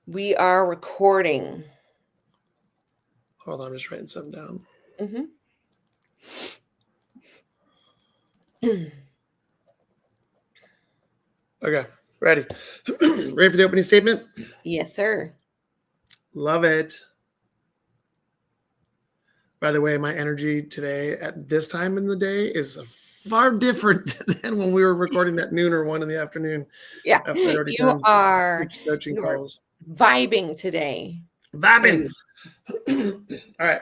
We are recording. Hold on, I'm just writing something down. Okay, ready. Ready for the opening statement? Yes, sir. Love it. By the way, my energy today at this time in the day is far different than when we were recording at noon or 1 in the afternoon. Yeah, you are calls. Vibing today. Vibing. All right.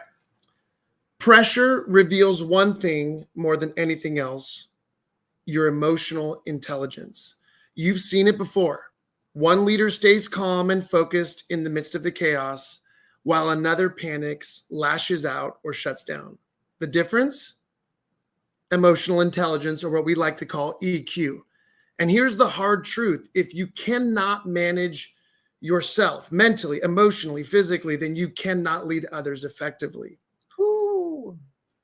Pressure reveals one thing more than anything else: your emotional intelligence. You've seen it before. One leader stays calm and focused in the midst of the chaos, while another panics, lashes out, or shuts down. The difference? Emotional intelligence, or what we like to call EQ. And here's the hard truth. If you cannot manage yourself mentally, emotionally, physically, then you cannot lead others effectively. Ooh.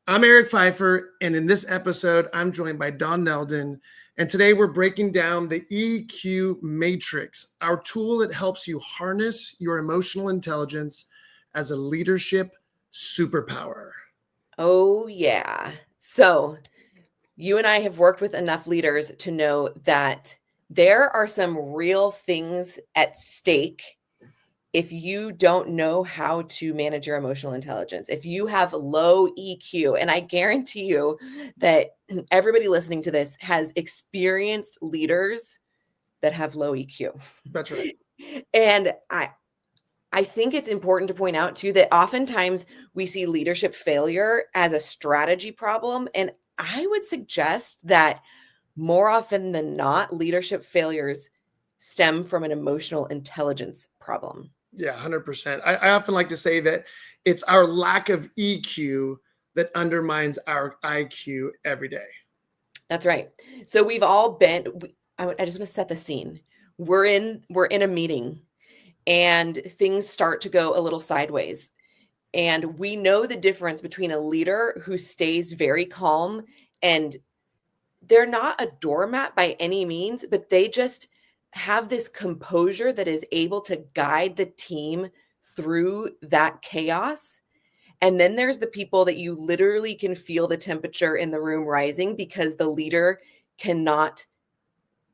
I'm Eric Pfeiffer, and in this episode, I'm joined by Dawn Neldon. And today we're breaking down the EQ matrix, our tool that helps you harness your emotional intelligence as a leadership superpower. Oh, yeah. So you and I have worked with enough leaders to know that there are some real things at stake if you don't know how to manage your emotional intelligence, if you have low EQ. And I guarantee you that everybody listening to this has experienced leaders that have low EQ. That's right. And I think it's important to point out too that oftentimes we see leadership failure as a strategy problem. And I would suggest that more often than not, leadership failures stem from an emotional intelligence problem. Yeah, 100%. I often like to say that it's our lack of EQ that undermines our IQ every day. That's right. So we've all been, I just want to set the scene. We're in a meeting and things start to go a little sideways. And we know the difference between a leader who stays very calm, and they're not a doormat by any means, but they just have this composure that is able to guide the team through that chaos. And then there's the people that you literally can feel the temperature in the room rising because the leader cannot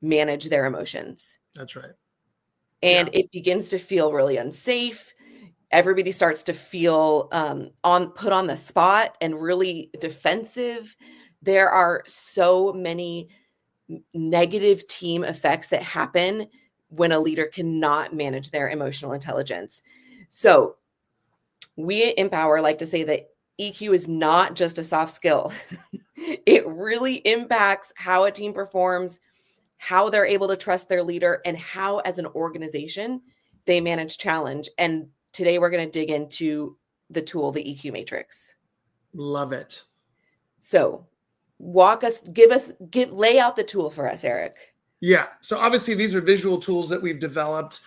manage their emotions. That's right. And it begins to feel really unsafe. Everybody starts to feel put on the spot and really defensive. There are so many negative team effects that happen when a leader cannot manage their emotional intelligence. So we at MPWR like to say that EQ is not just a soft skill. It really impacts how a team performs, how they're able to trust their leader, and how as an organization they manage challenge. And today we're going to dig into the tool, the EQ matrix. Love it. So lay out the tool for us, Eric. Yeah. So obviously these are visual tools that we've developed.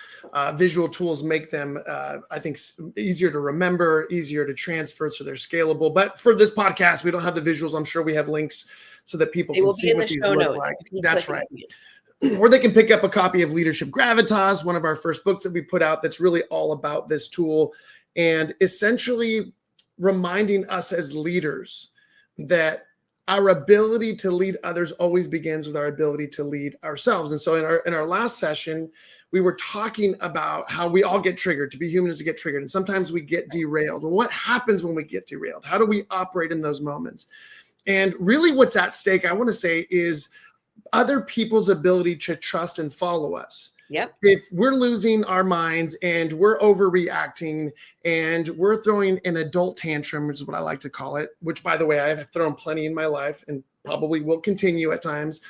Visual tools make them, I think, easier to remember, easier to transfer, so they're scalable. But for this podcast, we don't have the visuals. I'm sure we have links so that people can see what these look like. That's right. Or they can pick up a copy of Leadership Gravitas, one of our first books that we put out that's really all about this tool, and essentially reminding us as leaders that our ability to lead others always begins with our ability to lead ourselves. And so in our last session, we were talking about how we all get triggered. To be human is to get triggered. And sometimes we get derailed. Well, what happens when we get derailed? How do we operate in those moments? And really what's at stake, I want to say, is other people's ability to trust and follow us. Yep. If we're losing our minds and we're overreacting and we're throwing an adult tantrum, which is what I like to call it, which, by the way, I have thrown plenty in my life and probably will continue at times.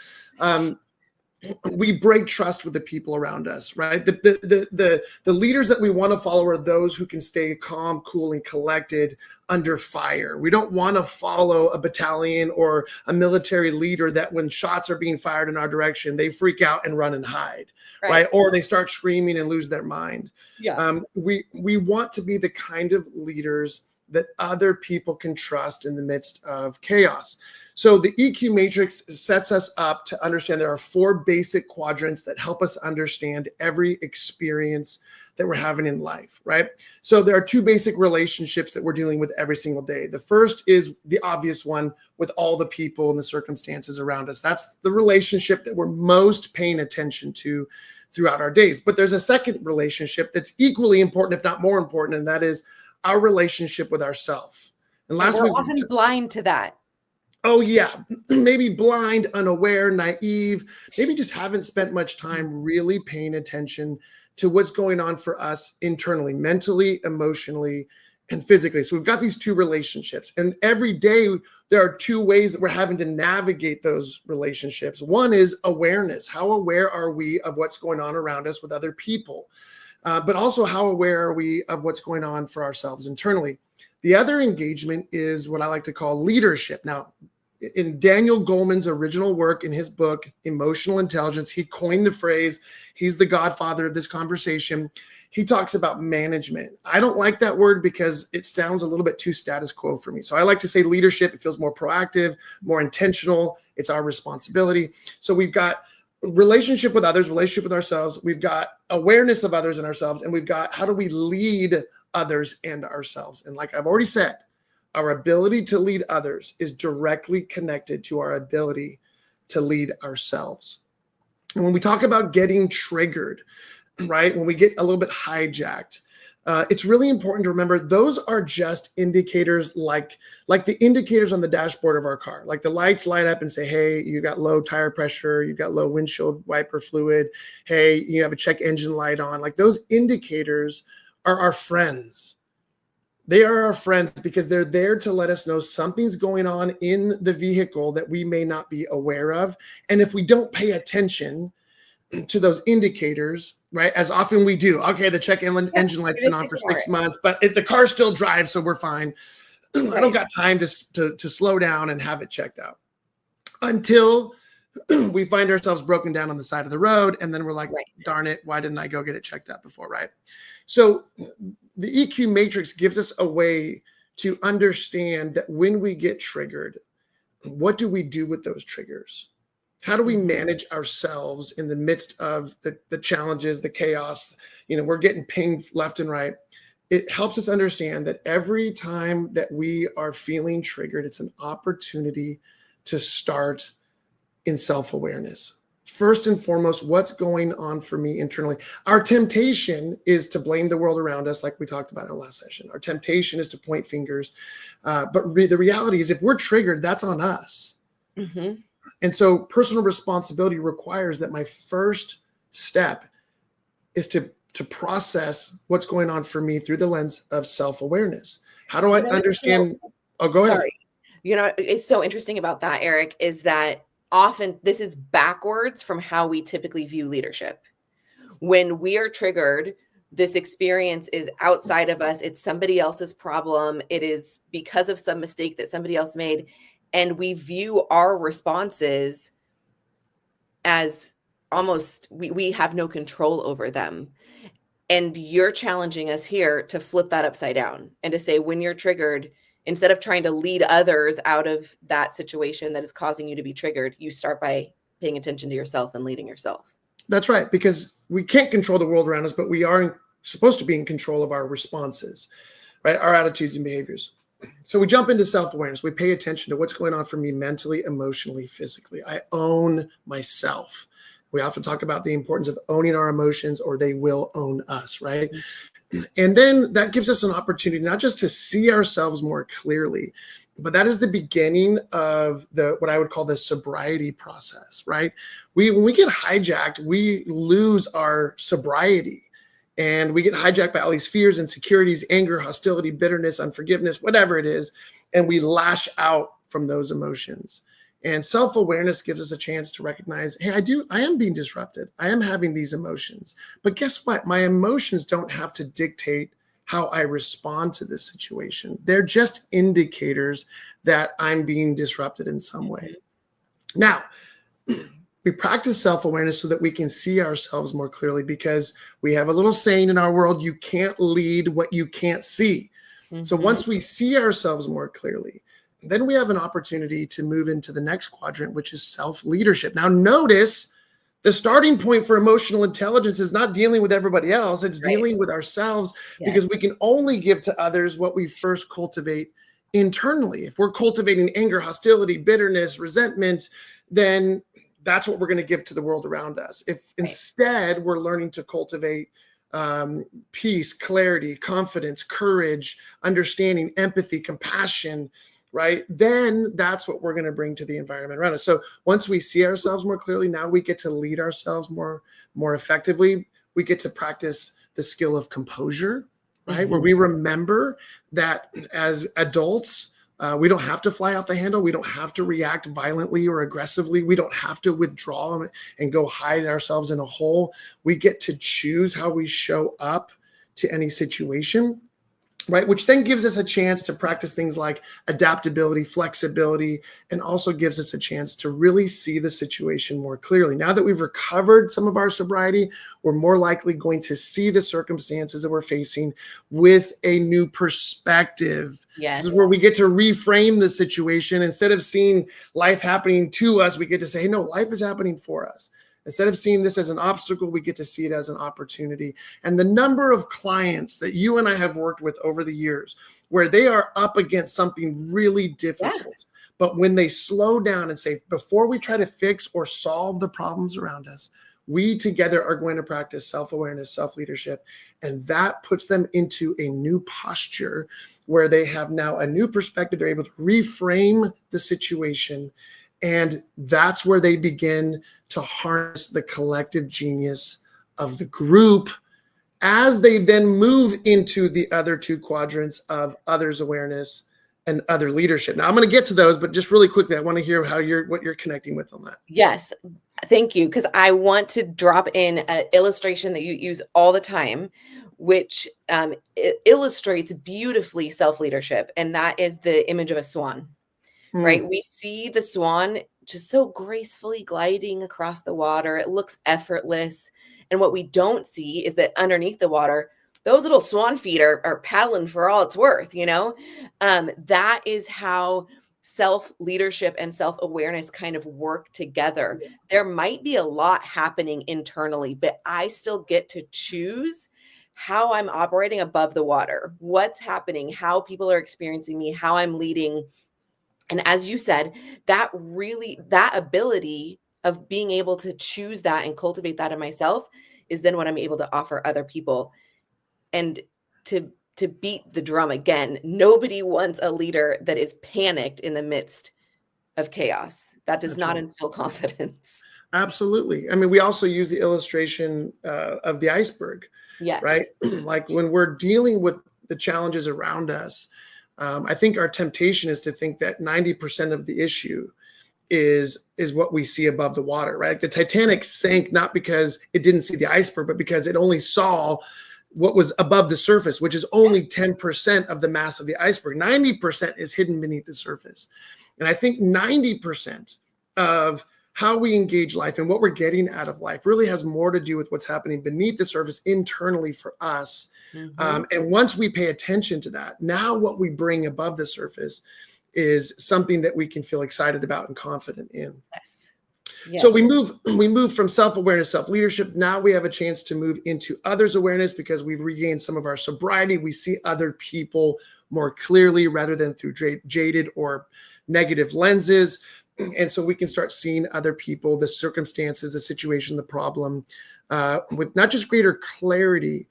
We break trust with the people around us, right? The leaders that we want to follow are those who can stay calm, cool, and collected under fire. We don't want to follow a battalion or a military leader that when shots are being fired in our direction, they freak out and run and hide, right? Or they start screaming and lose their mind. Yeah. We want to be the kind of leaders that other people can trust in the midst of chaos. So the EQ matrix sets us up to understand there are 4 basic quadrants that help us understand every experience that we're having in life, right? So there are 2 basic relationships that we're dealing with every single day. The first is the obvious one with all the people and the circumstances around us. That's the relationship that we're most paying attention to throughout our days. But there's a second relationship that's equally important, if not more important, and that is our relationship with ourselves. And last week, we're often blind to that. Oh, yeah. Maybe blind, unaware, naive, maybe just haven't spent much time really paying attention to what's going on for us internally, mentally, emotionally, and physically. So we've got these 2 relationships. And every day, there are 2 ways that we're having to navigate those relationships. One is awareness. How aware are we of what's going on around us with other people? But also, how aware are we of what's going on for ourselves internally? The other engagement is what I like to call leadership. Now, in Daniel Goleman's original work in his book, Emotional Intelligence, he coined the phrase, he's the godfather of this conversation. He talks about management. I don't like that word because it sounds a little bit too status quo for me. So I like to say leadership. It feels more proactive, more intentional. It's our responsibility. So we've got relationship with others, relationship with ourselves. We've got awareness of others and ourselves. And we've got how do we lead others and ourselves. And like I've already said, our ability to lead others is directly connected to our ability to lead ourselves. And when we talk about getting triggered, right, when we get a little bit hijacked, it's really important to remember those are just indicators like the indicators on the dashboard of our car. Like the lights light up and say, hey, you got low tire pressure, you got low windshield wiper fluid, hey, you have a check engine light on. Like those indicators are our friends. They are our friends because they're there to let us know something's going on in the vehicle that we may not be aware of. And if we don't pay attention to those indicators, right, as often we do, okay, the check engine light's been on for 6 months, but the car still drives, so we're fine. Right. I don't got time to slow down and have it checked out until we find ourselves broken down on the side of the road. And then we're like, right, darn it, why didn't I go get it checked out before, right? So the EQ matrix gives us a way to understand that when we get triggered, what do we do with those triggers? How do we manage ourselves in the midst of the challenges, the chaos? You know, we're getting pinged left and right. It helps us understand that every time that we are feeling triggered, it's an opportunity to start in self-awareness. First and foremost, what's going on for me internally? Our temptation is to blame the world around us, like we talked about in our last session. Our temptation is to point fingers. But the reality is if we're triggered, that's on us. Mm-hmm. And so personal responsibility requires that my first step is to process what's going on for me through the lens of self-awareness. How do I understand? Go ahead. You know, it's so interesting about that, Eric, is that often this is backwards from how we typically view leadership. When we are triggered, this experience is outside of us. It's somebody else's problem. It is because of some mistake that somebody else made. And we view our responses as almost, we have no control over them. And you're challenging us here to flip that upside down and to say, when you're triggered, instead of trying to lead others out of that situation that is causing you to be triggered, you start by paying attention to yourself and leading yourself. That's right, because we can't control the world around us, but we are supposed to be in control of our responses, right? Our attitudes and behaviors. So we jump into self-awareness. We pay attention to what's going on for me mentally, emotionally, physically. I own myself. We often talk about the importance of owning our emotions, or they will own us, right? And then that gives us an opportunity not just to see ourselves more clearly, but that is the beginning of what I would call the sobriety process, right? When we get hijacked, we lose our sobriety. And we get hijacked by all these fears, insecurities, anger, hostility, bitterness, unforgiveness, whatever it is. And we lash out from those emotions. And self-awareness gives us a chance to recognize, hey, I am being disrupted. I am having these emotions. But guess what? My emotions don't have to dictate how I respond to this situation. They're just indicators that I'm being disrupted in some way. Now, we practice self-awareness so that we can see ourselves more clearly, because we have a little saying in our world, you can't lead what you can't see. Mm-hmm. So once we see ourselves more clearly, then we have an opportunity to move into the next quadrant, which is self-leadership. Now, notice the starting point for emotional intelligence is not dealing with everybody else. It's dealing with ourselves, because we can only give to others what we first cultivate internally. If we're cultivating anger, hostility, bitterness, resentment, then that's what we're going to give to the world around us. If instead we're learning to cultivate peace, clarity, confidence, courage, understanding, empathy, compassion, right? Then that's what we're going to bring to the environment around us. So once we see ourselves more clearly, now we get to lead ourselves more effectively. We get to practice the skill of composure, right? Where we remember that as adults, we don't have to fly off the handle. We don't have to react violently or aggressively. We don't have to withdraw and go hide ourselves in a hole. We get to choose how we show up to any situation, right? Which then gives us a chance to practice things like adaptability, flexibility, and also gives us a chance to really see the situation more clearly. Now that we've recovered some of our sobriety, we're more likely going to see the circumstances that we're facing with a new perspective. This is where we get to reframe the situation. Instead of seeing life happening to us, we get to say, hey, no, life is happening for us. Instead of seeing this as an obstacle, we get to see it as an opportunity. And the number of clients that you and I have worked with over the years where they are up against something really difficult, but when they slow down and say, before we try to fix or solve the problems around us, we together are going to practice self-awareness, self-leadership, and that puts them into a new posture where they have now a new perspective. They're able to reframe the situation, and that's where they begin to harness the collective genius of the group as they then move into the other two quadrants of others awareness and other leadership. Now I'm going to get to those, but just really quickly, I want to hear what you're connecting with on that. Yes. Thank you. Because I want to drop in an illustration that you use all the time, which illustrates beautifully self-leadership. And that is the image of a swan. Right? We see the swan just so gracefully gliding across the water. It looks effortless. And what we don't see is that underneath the water, those little swan feet are paddling for all it's worth, you know? That is how self-leadership and self-awareness kind of work together. There might be a lot happening internally, but I still get to choose how I'm operating above the water, what's happening, how people are experiencing me, how I'm leading. And as you said, that ability of being able to choose that and cultivate that in myself is then what I'm able to offer other people. And to beat the drum again, nobody wants a leader that is panicked in the midst of chaos. That does not instill confidence. Absolutely. I mean, we also use the illustration of the iceberg, right? Like when we're dealing with the challenges around us, I think our temptation is to think that 90% of the issue is what we see above the water, right? The Titanic sank not because it didn't see the iceberg, but because it only saw what was above the surface, which is only 10% of the mass of the iceberg. 90% is hidden beneath the surface. And I think 90% of how we engage life and what we're getting out of life really has more to do with what's happening beneath the surface internally for us. And once we pay attention to that, now what we bring above the surface is something that we can feel excited about and confident in. So we move from self-awareness, self-leadership. Now we have a chance to move into others awareness because we've regained some of our sobriety. We see other people more clearly rather than through jaded or negative lenses. And so we can start seeing other people, the circumstances, the situation, the problem, with not just greater clarity,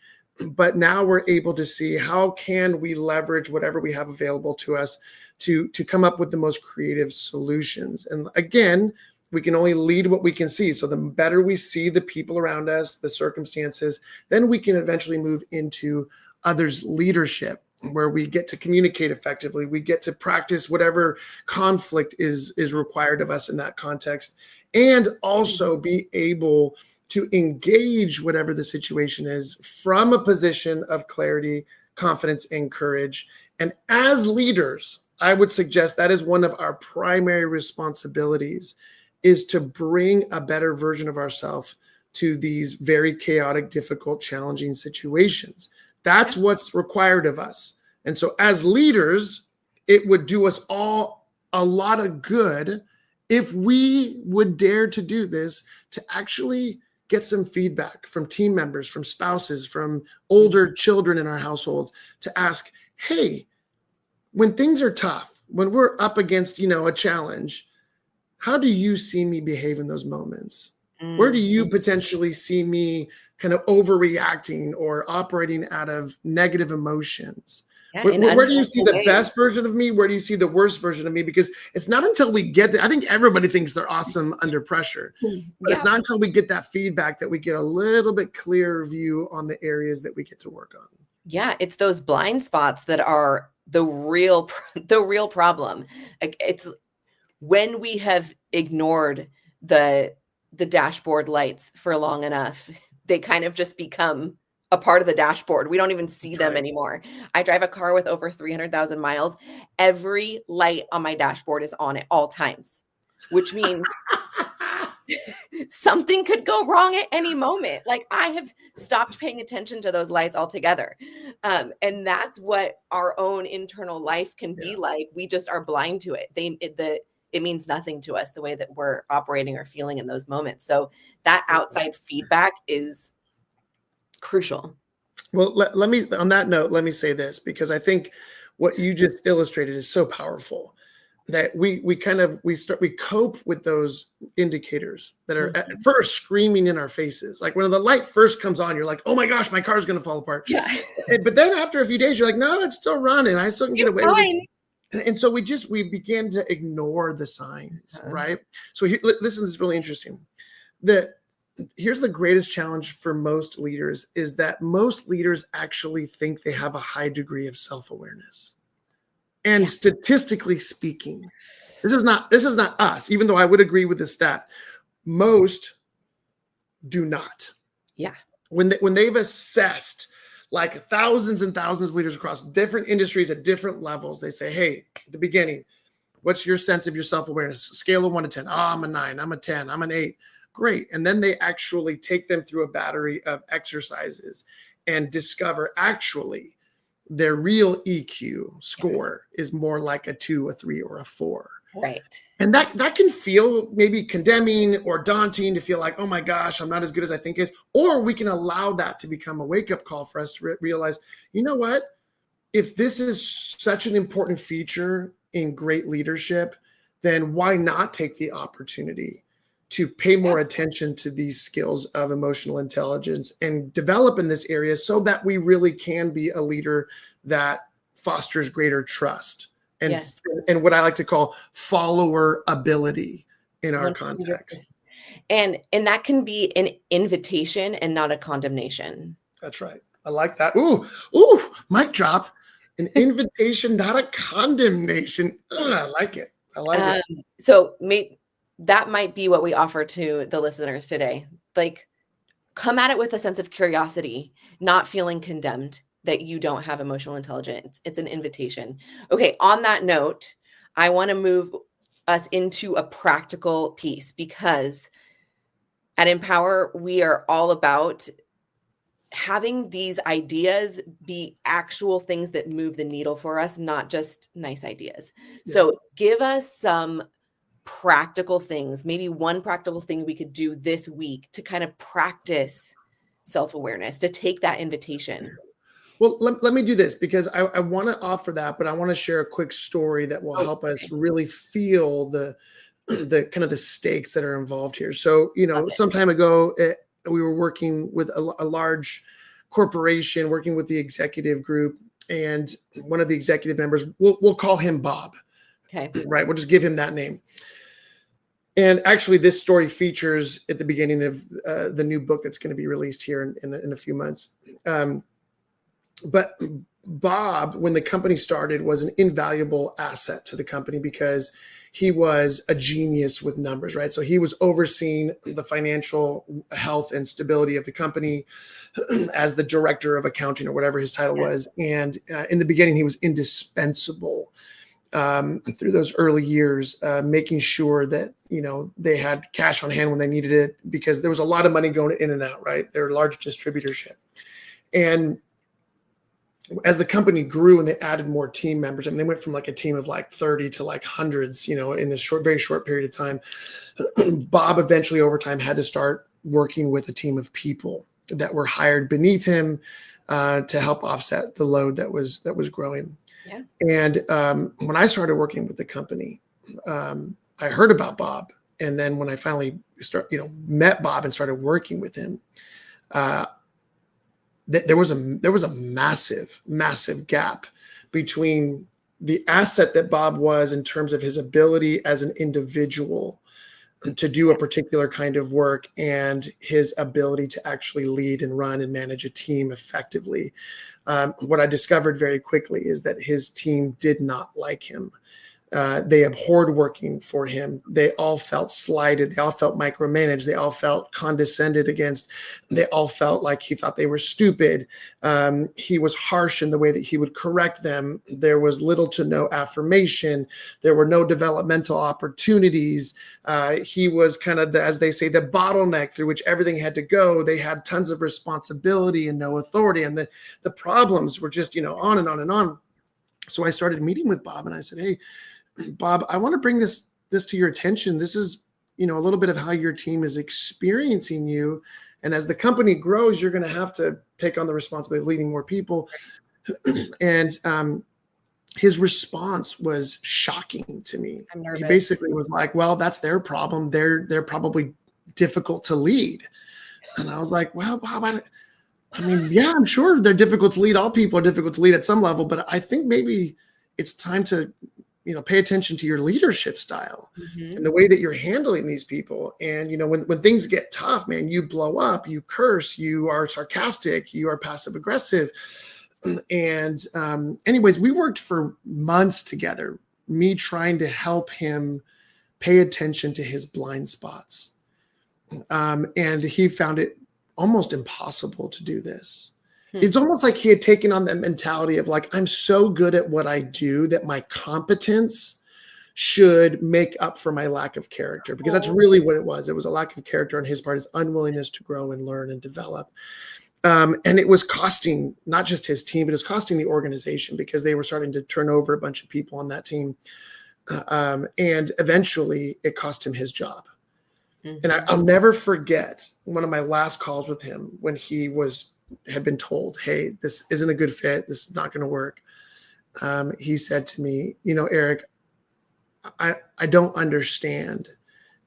but now we're able to see how can we leverage whatever we have available to us to come up with the most creative solutions. And again, we can only lead what we can see. So the better we see the people around us, the circumstances, then we can eventually move into others' leadership, where we get to communicate effectively. We get to practice whatever conflict is required of us in that context, and also be able to engage whatever the situation is from a position of clarity, confidence, and courage. And as leaders, I would suggest that is one of our primary responsibilities, is to bring a better version of ourselves to these very chaotic, difficult, challenging situations. That's what's required of us. And so as leaders, it would do us all a lot of good if we would dare to do this, to actually get some feedback from team members, from spouses, from older children in our households, to ask, hey, when things are tough, when we're up against, a challenge, how do you see me behave in those moments? Where do you potentially see me kind of overreacting or operating out of negative emotions? Yeah, Where do you see the best version of me? Where do you see the worst version of me? Because it's not until we get there. I think everybody thinks they're awesome under pressure, but it's not until we get that feedback that we get a little bit clearer view on the areas that we get to work on. Yeah, it's those blind spots that are the real problem. It's when we have ignored the dashboard lights for long enough, they kind of just become a part of the dashboard. We don't even see them anymore. I drive a car with over 300,000 miles. Every light on my dashboard is on at all times, which means something could go wrong at any moment. Like, I have stopped paying attention to those lights altogether. And that's what our own internal life can be like. We just are blind to it. It means nothing to us, the way that we're operating or feeling in those moments. So that outside feedback is crucial. Well, let me, on that note, let me say this, because I think what you just illustrated is so powerful, that we cope with those indicators that are at first screaming in our faces. Like when the light first comes on, you're like, oh my gosh, my car's going to fall apart. Yeah. But then after a few days, you're like, no, it's still running. I still can get away with it. And so we begin to ignore the signs, right? So here, listen, this is really interesting. Here's the greatest challenge for most leaders, is that most leaders actually think they have a high degree of self-awareness. And statistically speaking, this is not us, even though I would agree with the stat. Most do not. Yeah. When they've assessed like thousands and thousands of leaders across different industries at different levels, they say, hey, at the beginning, what's your sense of your self-awareness? Scale of 1 to 10. Oh, I'm a 9, I'm a 10, I'm an 8. Great. And then they actually take them through a battery of exercises and discover actually their real EQ score is more like a 2, a 3, or a 4. Right. And that can feel maybe condemning or daunting, to feel like, oh my gosh, I'm not as good as I think is. Or we can allow that to become a wake-up call for us to realize, you know what? If this is such an important feature in great leadership, then why not take the opportunity to pay more attention to these skills of emotional intelligence and develop in this area, so that we really can be a leader that fosters greater trust and what I like to call follower ability in our 100%. Context. And that can be an invitation and not a condemnation. That's right. I like that. Ooh, mic drop. An invitation, not a condemnation. I like it. I like it. So that might be what we offer to the listeners today. Like, come at it with a sense of curiosity, not feeling condemned that you don't have emotional intelligence. It's an invitation. Okay, on that note, I want to move us into a practical piece, because at Empower, we are all about having these ideas be actual things that move the needle for us, not just nice ideas. Yeah. So give us some practical things, maybe one practical thing we could do this week to kind of practice self-awareness, to take that invitation. Well, let me do this, because I want to offer that, but I want to share a quick story that will help us really feel the kind of the stakes that are involved here. So, some time ago, we were working with a large corporation, working with the executive group, and one of the executive members, we'll call him Bob. Okay. Right. We'll just give him that name. And actually, this story features at the beginning of the new book that's going to be released here in a few months. But Bob, when the company started, was an invaluable asset to the company because he was a genius with numbers, right? So he was overseeing the financial health and stability of the company as the director of accounting, or whatever his title was. And in the beginning, he was indispensable through those early years, making sure that, they had cash on hand when they needed it, because there was a lot of money going in and out, right? They're a large distributorship. And as the company grew and they added more team members, I mean, they went from like a team of like 30 to like hundreds, you know, in a very short period of time. Bob eventually over time had to start working with a team of people that were hired beneath him to help offset the load that was growing. Yeah. And when I started working with the company, I heard about Bob. And then when I finally met Bob and started working with him, there was a massive gap between the asset that Bob was in terms of his ability as an individual to do a particular kind of work and his ability to actually lead and run and manage a team effectively. What I discovered very quickly is that his team did not like him. They abhorred working for him. They all felt slighted. They all felt micromanaged. They all felt condescended against. They all felt like he thought they were stupid. He was harsh in the way that he would correct them. There was little to no affirmation. There were no developmental opportunities. He was kind of, as they say, the bottleneck through which everything had to go. They had tons of responsibility and no authority. And the problems were just, on and on and on. So I started meeting with Bob and I said, hey, Bob, I want to bring this to your attention. This is, a little bit of how your team is experiencing you. And as the company grows, you're going to have to take on the responsibility of leading more people. And his response was shocking to me. I'm nervous. He basically was like, well, that's their problem. They're probably difficult to lead. And I was like, well, Bob, yeah, I'm sure they're difficult to lead. All people are difficult to lead at some level, but I think maybe it's time to, pay attention to your leadership style and the way that you're handling these people. And, when things get tough, man, you blow up, you curse, you are sarcastic, you are passive aggressive. And anyways, we worked for months together, me trying to help him pay attention to his blind spots. And he found it almost impossible to do this. It's almost like he had taken on that mentality of like, I'm so good at what I do that my competence should make up for my lack of character, because that's really what it was. It was a lack of character on his part, his unwillingness to grow and learn and develop. And it was costing not just his team, but it was costing the organization, because they were starting to turn over a bunch of people on that team. And eventually it cost him his job. And I'll never forget one of my last calls with him when he had been told, hey, this isn't a good fit. This is not going to work. He said to me, Eric, I don't understand.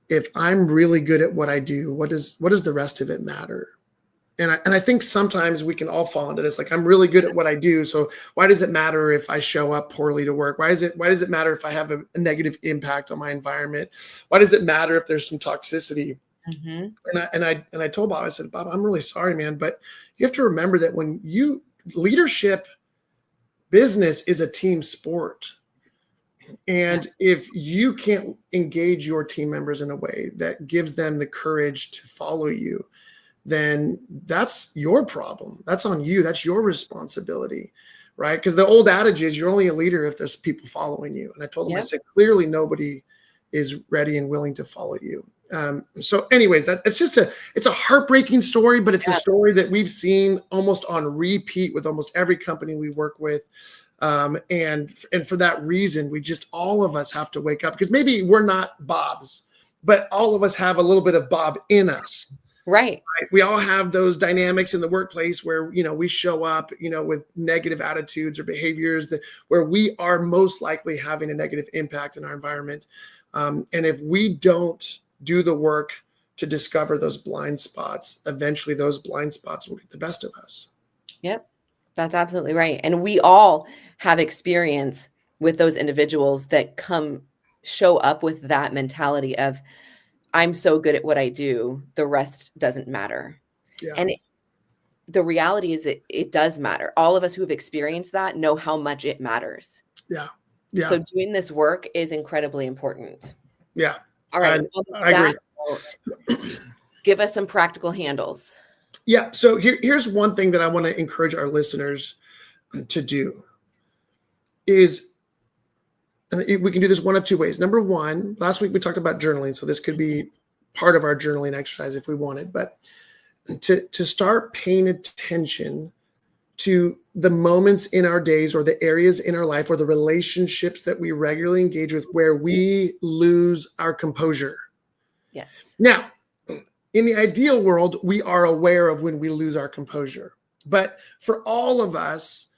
If I'm really good at what I do, what does the rest of it matter? And I think sometimes we can all fall into this. Like, I'm really good at what I do, so why does it matter if I show up poorly to work? Why does it matter if I have a negative impact on my environment? Why does it matter if there's some toxicity? And I told Bob, I said, Bob, I'm really sorry, man, but you have to remember that when leadership business is a team sport. And if you can't engage your team members in a way that gives them the courage to follow you, then that's your problem. That's on you. That's your responsibility, right? Because the old adage is you're only a leader if there's people following you. And I told him, I said, clearly nobody is ready and willing to follow you. So anyways, it's a heartbreaking story, but it's a story that we've seen almost on repeat with almost every company we work with. And for that reason, all of us have to wake up, because maybe we're not Bobs, but all of us have a little bit of Bob in us. Right. We all have those dynamics in the workplace where, we show up, with negative attitudes or behaviors where we are most likely having a negative impact in our environment. And if we don't do the work to discover those blind spots, eventually those blind spots will get the best of us. Yep. That's absolutely right. And we all have experience with those individuals that show up with that mentality of, I'm so good at what I do, the rest doesn't matter. Yeah. And the reality is that it does matter. All of us who have experienced that know how much it matters. Yeah. Yeah. So doing this work is incredibly important. Yeah. All right. I agree. Give us some practical handles. Yeah. So here's one thing that I want to encourage our listeners to do is, and we can do this one of two ways. Number one, last week we talked about journaling. So this could be part of our journaling exercise if we wanted, but to start paying attention to the moments in our days or the areas in our life or the relationships that we regularly engage with where we lose our composure. Yes. Now, in the ideal world, we are aware of when we lose our composure. But for all of us,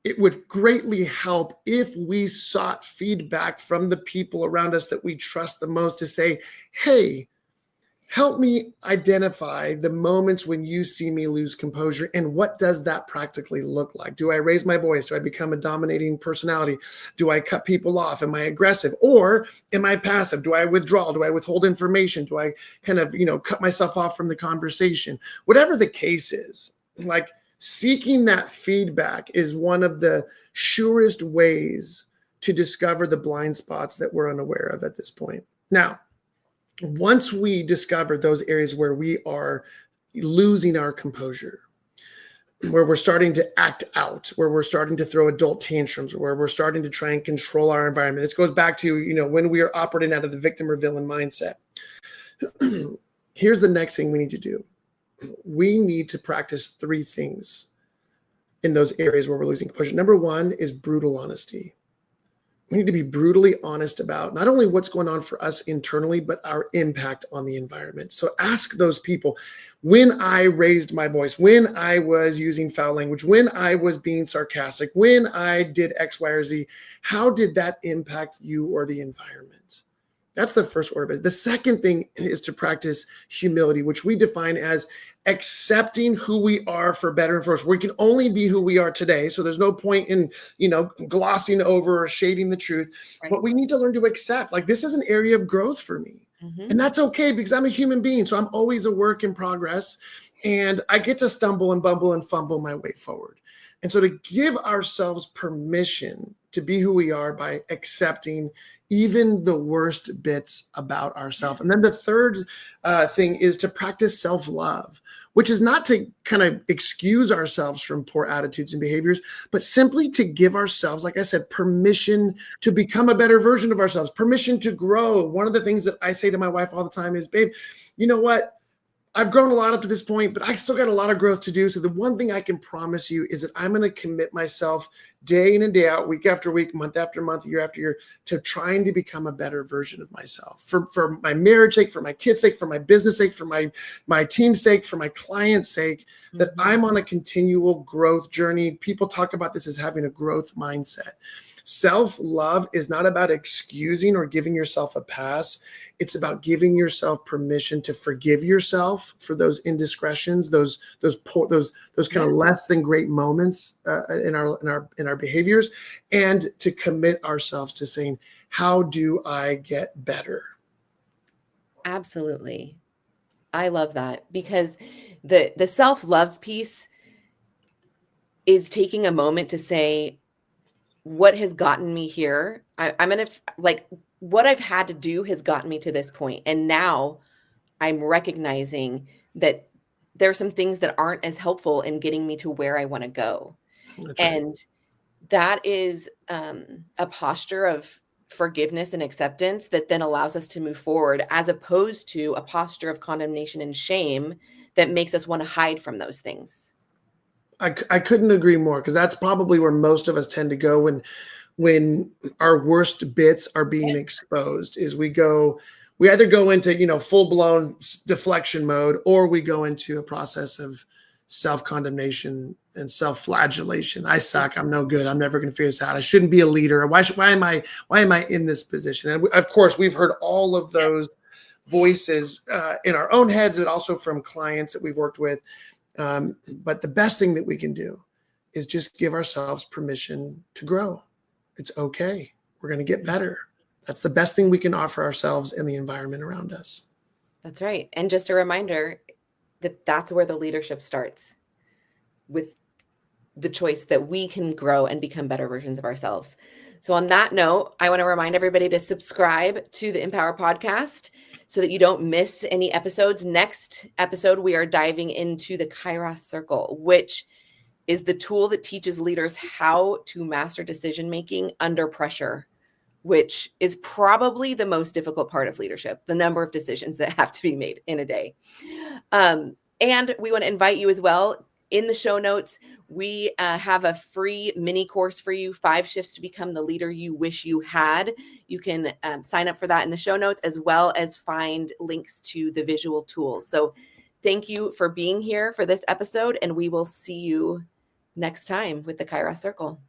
it would greatly help if we sought feedback from the people around us that we trust the most to say, hey, help me identify the moments when you see me lose composure, and what does that practically look like? Do I raise my voice? Do I become a dominating personality? Do I cut people off? Am I aggressive? Or am I passive? Do I withdraw? Do I withhold information? Do I kind of, cut myself off from the conversation? Whatever the case is, like, seeking that feedback is one of the surest ways to discover the blind spots that we're unaware of at this point. Now, once we discover those areas where we are losing our composure, where we're starting to act out, where we're starting to throw adult tantrums, where we're starting to try and control our environment. This goes back to, when we are operating out of the victim or villain mindset. Here's the next thing we need to do. We need to practice 3 things in those areas where we're losing composure. Number 1 is brutal honesty. We need to be brutally honest about not only what's going on for us internally, but our impact on the environment. So ask those people, when I raised my voice, when I was using foul language, when I was being sarcastic, when I did X, Y, or Z, how did that impact you or the environment? That's the first order. The second thing is to practice humility, which we define as accepting who we are for better and for worse. We can only be who we are today. So there's no point in, glossing over or shading the truth. Right. But we need to learn to accept, like, this is an area of growth for me. Mm-hmm. And that's okay, because I'm a human being. So I'm always a work in progress. And I get to stumble and bumble and fumble my way forward. And so to give ourselves permission to be who we are by accepting even the worst bits about ourselves. And then the third thing is to practice self-love, which is not to kind of excuse ourselves from poor attitudes and behaviors, but simply to give ourselves, like I said, permission to become a better version of ourselves, permission to grow. One of the things that I say to my wife all the time is, babe, you know what? I've grown a lot up to this point, but I still got a lot of growth to do. So the one thing I can promise you is that I'm going to commit myself day in and day out, week after week, month after month, year after year, to trying to become a better version of myself for my marriage sake, for my kids' sake, for my business sake, for my team's sake, for my client's sake, that I'm on a continual growth journey. People talk about this as having a growth mindset. Self-love is not about excusing or giving yourself a pass. It's about giving yourself permission to forgive yourself for those indiscretions, those kind of less than great moments in our behaviors, and to commit ourselves to saying, how do I get better? Absolutely. I love that, because the self-love piece is taking a moment to say, what has gotten me here? I'm going to, like, what I've had to do has gotten me to this point. And now I'm recognizing that there are some things that aren't as helpful in getting me to where I want to go. That's and right. That is a posture of forgiveness and acceptance that then allows us to move forward, as opposed to a posture of condemnation and shame that makes us want to hide from those things. I couldn't agree more, because that's probably where most of us tend to go when our worst bits are being exposed. Is we either go into full-blown deflection mode, or we go into a process of self-condemnation and self-flagellation. I suck. I'm no good. I'm never going to figure this out. I shouldn't be a leader. Why am I in this position? And of course, we've heard all of those voices in our own heads, and also from clients that we've worked with. But the best thing that we can do is just give ourselves permission to grow. It's okay. We're going to get better. That's the best thing we can offer ourselves and the environment around us. That's right. And just a reminder that that's where the leadership starts, with the choice that we can grow and become better versions of ourselves. So on that note, I want to remind everybody to subscribe to the MPWR Podcast so that you don't miss any episodes. Next episode, we are diving into the Kairos Circle, which is the tool that teaches leaders how to master decision-making under pressure, which is probably the most difficult part of leadership, the number of decisions that have to be made in a day. And we want to invite you as well In the show notes, we have a free mini course for you, 5 shifts to become the leader you wish you had. You can sign up for that in the show notes, as well as find links to the visual tools. So thank you for being here for this episode, and we will see you next time with the Kairos Circle.